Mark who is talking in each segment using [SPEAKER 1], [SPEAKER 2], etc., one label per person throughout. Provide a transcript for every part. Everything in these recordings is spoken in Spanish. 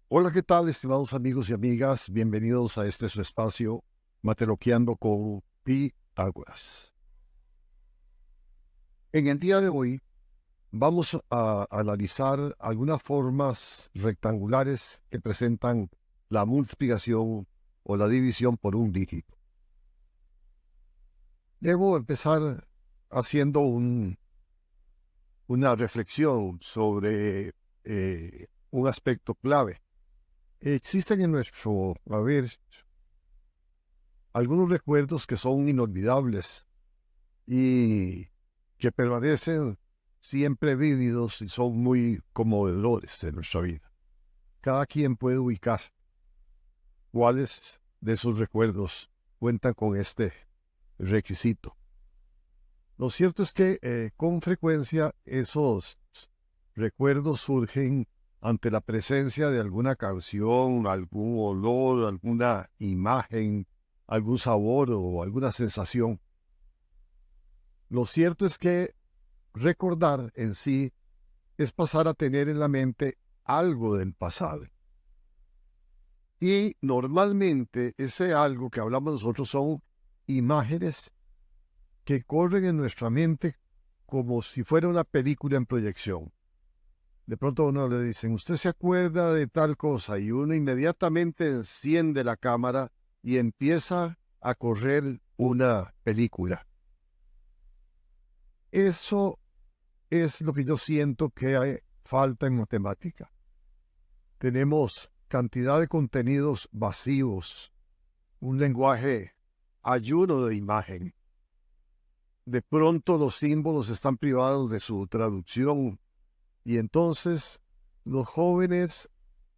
[SPEAKER 1] Hola, ¿qué tal, estimados amigos y amigas? Bienvenidos a este su espacio, Mateloqueando con Pitágoras. En el día de hoy vamos a analizar algunas formas rectangulares que presentan la multiplicación o la división por un dígito. Debo empezar haciendo una reflexión sobre un aspecto clave. Existen en nuestro haber algunos recuerdos que son inolvidables y que permanecen siempre vívidos y son muy conmovedores de nuestra vida. Cada quien puede ubicar cuáles de sus recuerdos cuentan con este requisito. Lo cierto es que con frecuencia esos recuerdos surgen ante la presencia de alguna canción, algún olor, alguna imagen, algún sabor o alguna sensación. Lo cierto es que recordar en sí es pasar a tener en la mente algo del pasado. Y normalmente ese algo que hablamos nosotros son imágenes que corren en nuestra mente como si fuera una película en proyección. De pronto a uno le dicen, ¿usted se acuerda de tal cosa? Y uno inmediatamente enciende la cámara y empieza a correr una película. Eso es lo que yo siento que hay falta en matemática. Tenemos cantidad de contenidos vacíos, un lenguaje ayuno de imagen. De pronto los símbolos están privados de su traducción y entonces los jóvenes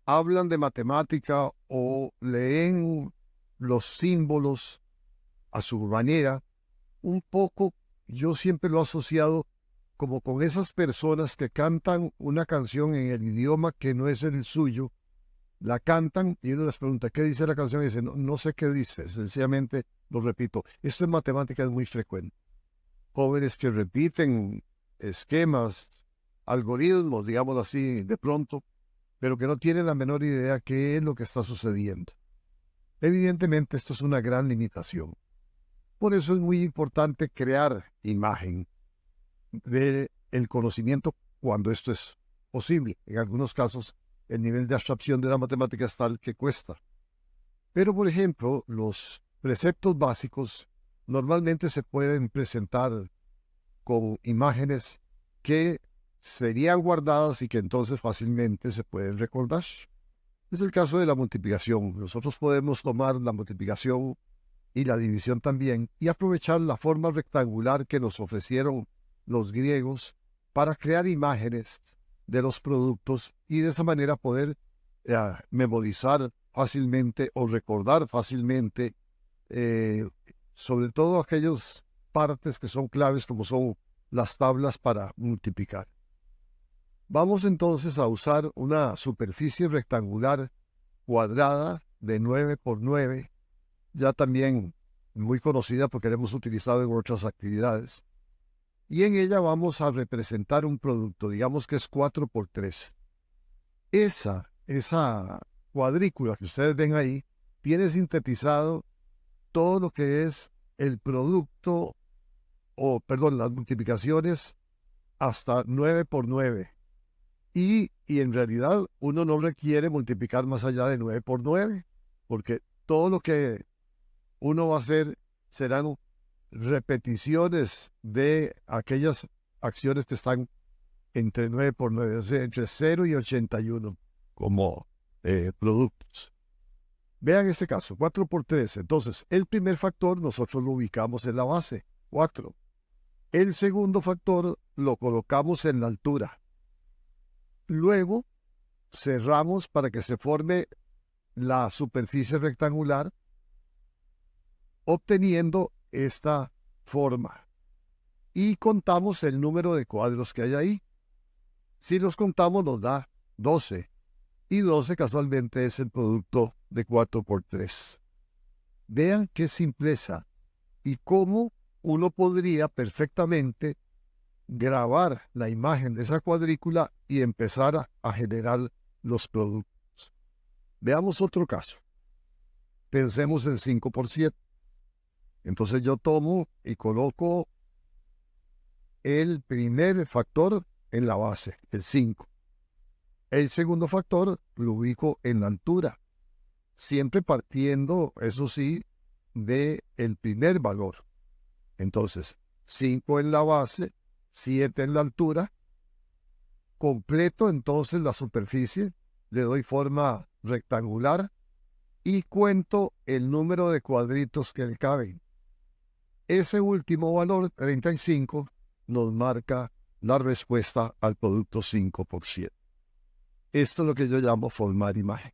[SPEAKER 1] hablan de matemática o leen los símbolos a su manera. Un poco yo siempre lo he asociado como con esas personas que cantan una canción en el idioma que no es el suyo, la cantan y uno les pregunta, ¿qué dice la canción? Y dice, no, no sé qué dice, sencillamente lo repito. Esto en matemática es muy frecuente. Jóvenes que repiten esquemas, algoritmos, digámoslo así, de pronto, pero que no tienen la menor idea qué es lo que está sucediendo. Evidentemente esto es una gran limitación. Por eso es muy importante crear imagen del conocimiento cuando esto es posible. En algunos casos, el nivel de abstracción de la matemática es tal que cuesta. Pero, por ejemplo, los preceptos básicos normalmente se pueden presentar con imágenes que serían guardadas y que entonces fácilmente se pueden recordar. Es el caso de la multiplicación. Nosotros podemos tomar la multiplicación y la división también y aprovechar la forma rectangular que nos ofrecieron los griegos para crear imágenes de los productos y de esa manera poder memorizar fácilmente o recordar fácilmente, eh, sobre todo aquellas partes que son claves como son las tablas para multiplicar. Vamos entonces a usar una superficie rectangular cuadrada de 9 por 9, ya también muy conocida porque la hemos utilizado en otras actividades. Y en ella vamos a representar un producto, digamos que es 4 por 3. Esa cuadrícula que ustedes ven ahí tiene sintetizado todo lo que es el producto, o perdón, las multiplicaciones hasta 9 por 9. Y en realidad uno no requiere multiplicar más allá de 9 por 9, porque todo lo que uno va a hacer serán repeticiones de aquellas acciones que están entre 9 por 9, o sea, entre 0 y 81 como productos. Vean este caso, 4 por 3. Entonces, el primer factor nosotros lo ubicamos en la base, 4. El segundo factor lo colocamos en la altura. Luego, cerramos para que se forme la superficie rectangular, obteniendo esta forma. Y contamos el número de cuadros que hay ahí. Si los contamos nos da 12. Y 12 casualmente es el producto de 4 por 3. Vean qué simpleza y cómo uno podría perfectamente grabar la imagen de esa cuadrícula y empezar a generar los productos. Veamos otro caso. Pensemos en 5%. Entonces yo tomo y coloco el primer factor en la base, el 5. El segundo factor lo ubico en la altura, siempre partiendo, eso sí, del primer valor. Entonces, 5 en la base, 7 en la altura. Completo entonces la superficie, le doy forma rectangular y cuento el número de cuadritos que le caben. Ese último valor, 35, nos marca la respuesta al producto 5%. Esto es lo que yo llamo formar imagen.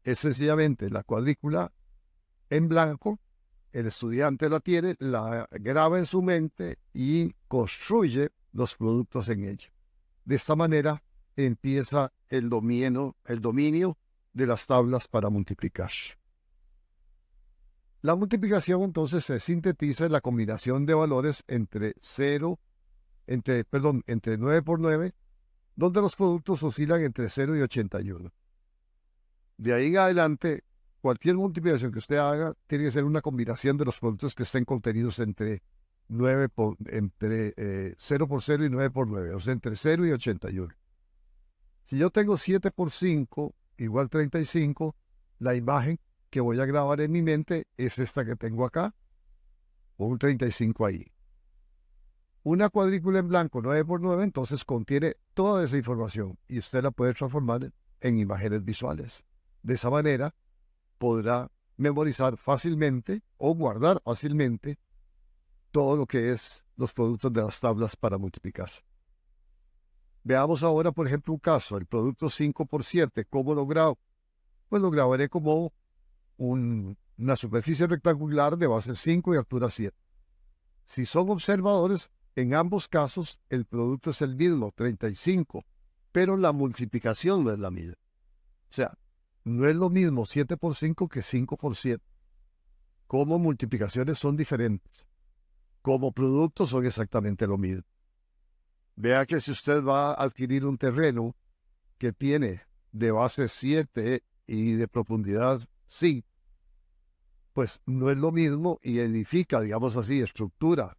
[SPEAKER 1] Es sencillamente la cuadrícula en blanco, el estudiante la tiene, la graba en su mente y construye los productos en ella. De esta manera empieza el dominio de las tablas para multiplicar. La multiplicación entonces se sintetiza en la combinación de valores entre 9 por 9, donde los productos oscilan entre 0 y 81. De ahí en adelante, cualquier multiplicación que usted haga tiene que ser una combinación de los productos que estén contenidos entre 0 por 0 y 9 por 9, o sea, entre 0 y 81. Si yo tengo 7 por 5 igual 35, la imagen que voy a grabar en mi mente es esta que tengo acá, con un 35 ahí. Una cuadrícula en blanco 9 por 9 entonces contiene toda esa información y usted la puede transformar en imágenes visuales. De esa manera podrá memorizar fácilmente o guardar fácilmente todo lo que es los productos de las tablas para multiplicar. Veamos ahora, por ejemplo, un caso, el producto 5 por 7. ¿Cómo lo grabo? Pues lo grabaré como una superficie rectangular de base 5 y altura 7. Si son observadores, en ambos casos el producto es el mismo, 35, pero la multiplicación no es la misma. O sea, no es lo mismo 7 por 5 que 5 por 7. Como multiplicaciones son diferentes. Como productos son exactamente lo mismo. Vea que si usted va a adquirir un terreno que tiene de base 7 y de profundidad 5, pues no es lo mismo y edifica, digamos así, estructura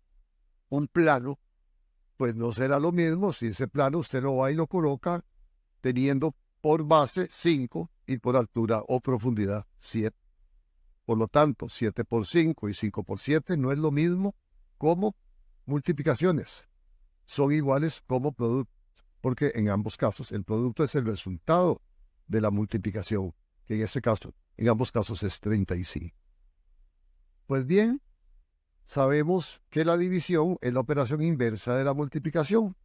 [SPEAKER 1] un plano, pues no será lo mismo si ese plano usted lo va y lo coloca teniendo por base 5 y por altura o profundidad 7. Por lo tanto, 7 por 5 y 5 por 7 no es lo mismo como multiplicaciones. Son iguales como productos, porque en ambos casos el producto es el resultado de la multiplicación, que en este caso, en ambos casos es 35. Pues bien, sabemos que la división es la operación inversa de la multiplicación.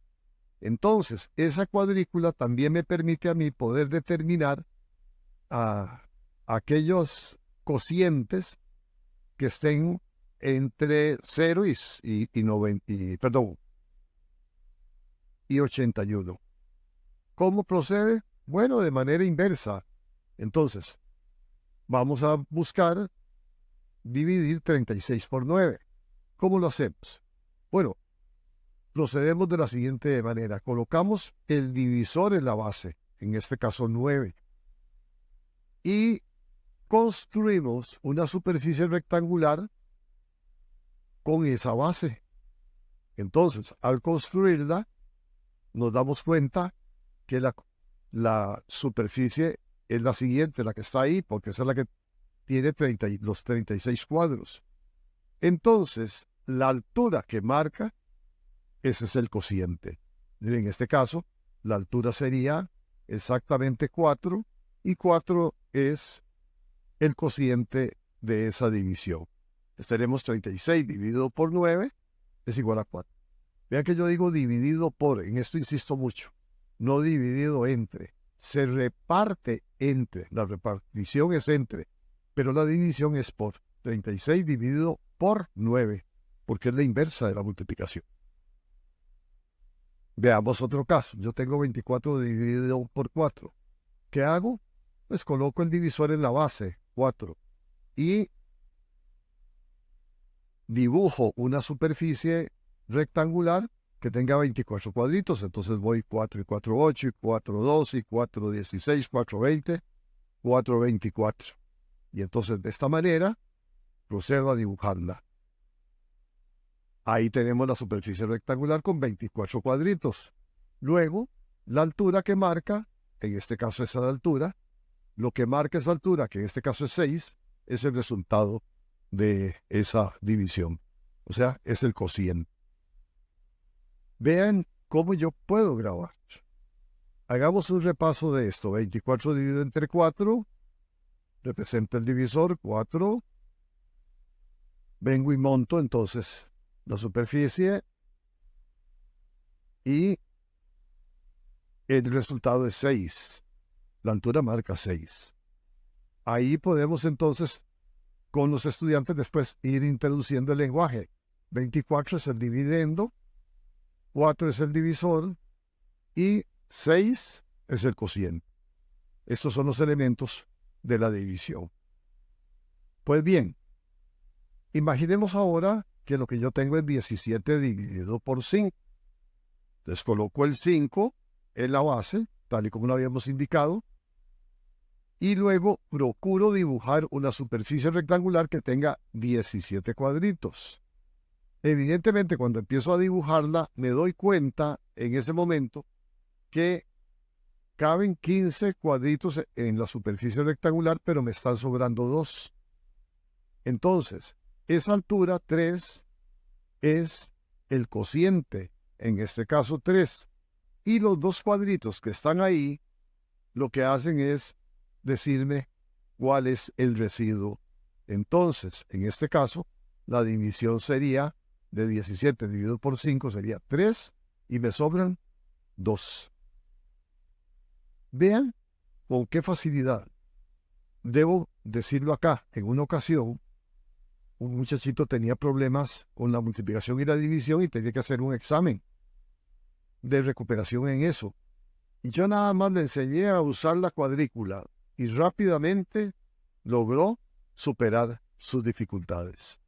[SPEAKER 1] Entonces, esa cuadrícula también me permite a mí poder determinar aquellos cocientes que estén entre 0 y 81. ¿Cómo procede? Bueno, de manera inversa. Entonces, vamos a buscar dividir 36 por 9. ¿Cómo lo hacemos? Bueno, procedemos de la siguiente manera. Colocamos el divisor en la base, en este caso 9, y construimos una superficie rectangular con esa base. Entonces, al construirla, nos damos cuenta que la superficie es la siguiente, la que está ahí, porque esa es la que tiene los 36 cuadros. Entonces, la altura que marca, ese es el cociente. En este caso, la altura sería exactamente 4, y 4 es el cociente de esa división. Tenemos 36 dividido por 9 es igual a 4. Vean que yo digo dividido por, en esto insisto mucho, no dividido entre. Se reparte entre, la repartición es entre, pero la división es por. 36 dividido por 9, porque es la inversa de la multiplicación. Veamos otro caso. Yo tengo 24 dividido por 4. ¿Qué hago? Pues coloco el divisor en la base, 4, y dibujo una superficie rectangular que tenga 24 cuadritos. Entonces voy 4 y 4, 8, y 4, 12, y 4, 16, 4, 20. 424. Y entonces de esta manera procedo a dibujarla. Ahí tenemos la superficie rectangular con 24 cuadritos. Luego, la altura que marca, en este caso esa altura, lo que marca esa altura, que en este caso es 6, es el resultado de esa división. O sea, es el cociente. Vean cómo yo puedo grabar. Hagamos un repaso de esto. 24 dividido entre 4 representa el divisor 4. Vengo y monto entonces la superficie y el resultado es 6. La altura marca 6. Ahí podemos entonces con los estudiantes después ir introduciendo el lenguaje. 24 es el dividendo, 4 es el divisor y 6 es el cociente. Estos son los elementos de la división. Pues bien, imaginemos ahora que lo que yo tengo es 17 dividido por 5. Entonces coloco el 5 en la base, tal y como lo habíamos indicado, y luego procuro dibujar una superficie rectangular que tenga 17 cuadritos. Evidentemente, cuando empiezo a dibujarla, me doy cuenta en ese momento que caben 15 cuadritos en la superficie rectangular, pero me están sobrando 2. Entonces, esa altura 3 es el cociente, en este caso 3. Y los 2 cuadritos que están ahí, lo que hacen es decirme cuál es el residuo. Entonces, en este caso, la división sería de 17 dividido por 5 sería 3 y me sobran 2. Vean con qué facilidad. Debo decirlo acá, en una ocasión, un muchachito tenía problemas con la multiplicación y la división y tenía que hacer un examen de recuperación en eso. Y yo nada más le enseñé a usar la cuadrícula y rápidamente logró superar sus dificultades.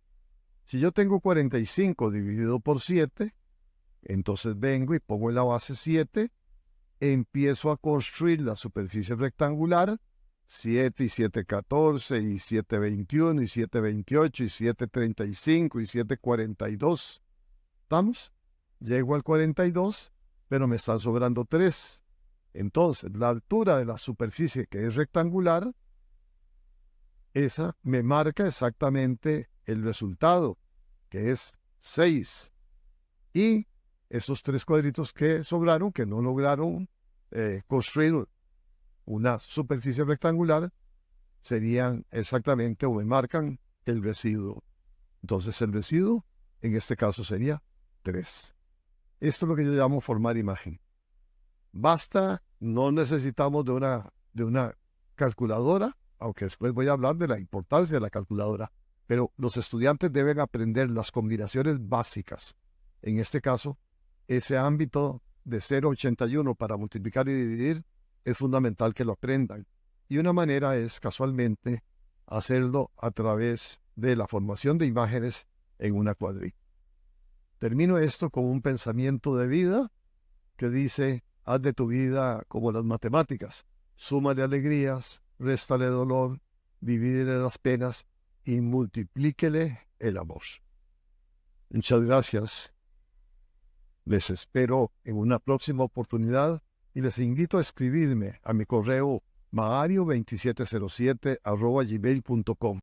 [SPEAKER 1] Si yo tengo 45 dividido por 7, entonces vengo y pongo en la base 7, empiezo a construir la superficie rectangular, 7 y 7, 14, y 7, 21, y 7, 28, y 7, 35, y 7, 42. ¿Estamos? Llego al 42, pero me están sobrando 3. Entonces, la altura de la superficie que es rectangular, esa me marca exactamente el resultado, que es 6. Y esos 3 cuadritos que sobraron, que no lograron construir una superficie rectangular, serían exactamente o me marcan el residuo. Entonces el residuo en este caso sería 3. Esto es lo que yo llamo formar imagen. Basta, no necesitamos de una calculadora, aunque después voy a hablar de la importancia de la calculadora, pero los estudiantes deben aprender las combinaciones básicas. En este caso, ese ámbito de 0,81 para multiplicar y dividir es fundamental que lo aprendan. Y una manera es, casualmente, hacerlo a través de la formación de imágenes en una cuadrícula. Termino esto con un pensamiento de vida que dice: haz de tu vida como las matemáticas, súmale alegrías, réstale dolor, divídele las penas y multiplíquele el amor. Muchas gracias. Les espero en una próxima oportunidad y les invito a escribirme a mi correo maario2707@gmail.com.